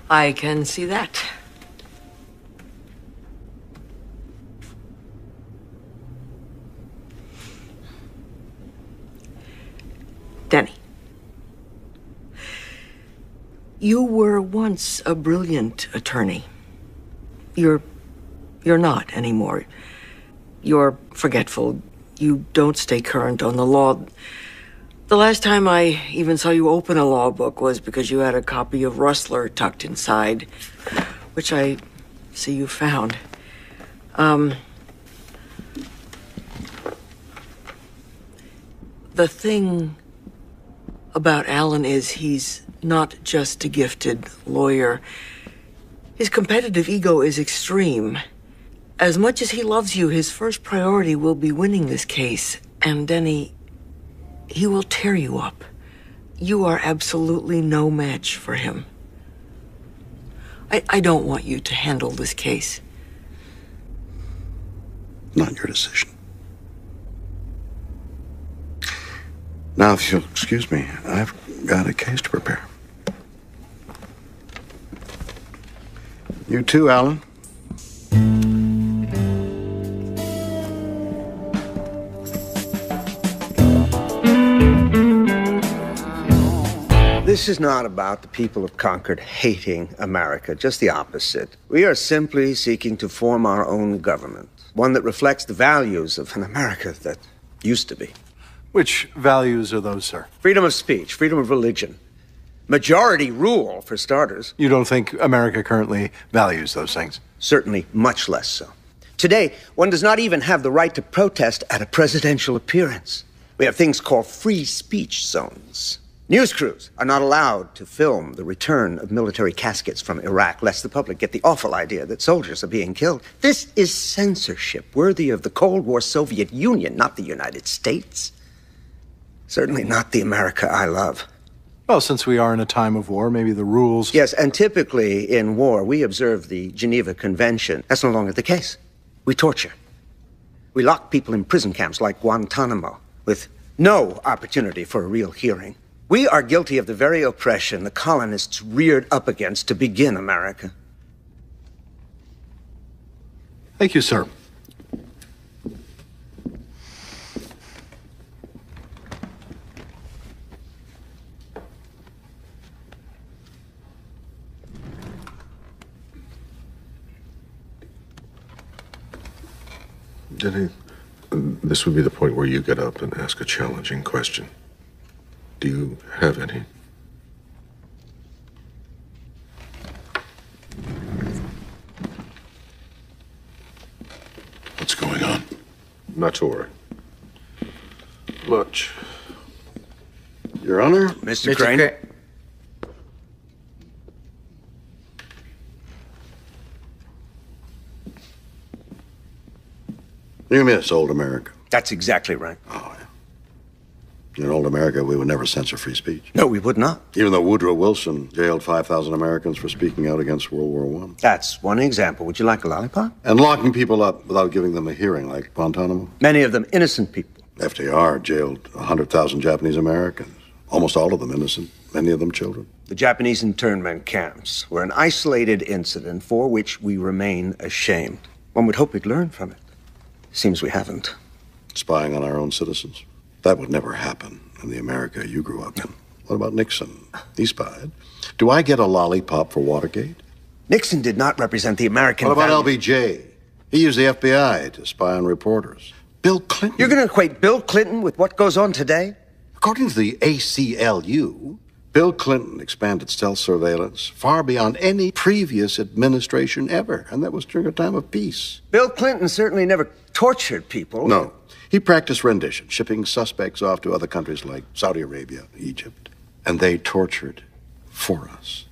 I can see that. Denny, you were once a brilliant attorney. You're not anymore. You're forgetful. You don't stay current on the law. The last time I even saw you open a law book was because you had a copy of Rustler tucked inside, which I see you found. The thing about Alan is he's not just a gifted lawyer. His competitive ego is extreme. As much as he loves you, his first priority will be winning this case. And Denny, he will tear you up. You are absolutely no match for him. I don't want you to handle this case. Not your decision. Now, if you'll excuse me, I've got a case to prepare. You too, Alan. This is not about the people of Concord hating America, just the opposite. We are simply seeking to form our own government, one that reflects the values of an America that used to be. Which values are those, sir? Freedom of speech, freedom of religion, majority rule, for starters. You don't think America currently values those things? Certainly much less so. Today, one does not even have the right to protest at a presidential appearance. We have things called free speech zones. News crews are not allowed to film the return of military caskets from Iraq, lest the public get the awful idea that soldiers are being killed. This is censorship worthy of the Cold War Soviet Union, not the United States. Certainly not the America I love. Well, since we are in a time of war, maybe the rules... Yes, and typically in war, we observe the Geneva Convention. That's no longer the case. We torture. We lock people in prison camps like Guantanamo, with no opportunity for a real hearing. We are guilty of the very oppression the colonists reared up against to begin America. Thank you, sir. Denny, this would be the point where you get up and ask a challenging question. Do you have any? What's going on? Not to worry. Much. Your Honor? Mr. Crane? You miss old America. That's exactly right. Oh, yeah. In old America, we would never censor free speech. No, we would not. Even though Woodrow Wilson jailed 5,000 Americans for speaking out against World War I. That's one example. Would you like a lollipop? And locking people up without giving them a hearing, like Guantanamo. Many of them innocent people. FDR jailed 100,000 Japanese Americans. Almost all of them innocent, many of them children. The Japanese internment camps were an isolated incident for which we remain ashamed. One would hope we'd learn from it. Seems we haven't. Spying on our own citizens? That would never happen in the America you grew up in. What about Nixon? He spied. Do I get a lollipop for Watergate? Nixon did not represent the American What about value. LBJ? He used the FBI to spy on reporters. Bill Clinton. You're going to equate Bill Clinton with what goes on today? According to the ACLU, Bill Clinton expanded stealth surveillance far beyond any previous administration ever, and that was during a time of peace. Bill Clinton certainly never tortured people. No. He practiced rendition, shipping suspects off to other countries like Saudi Arabia, Egypt. And they tortured for us.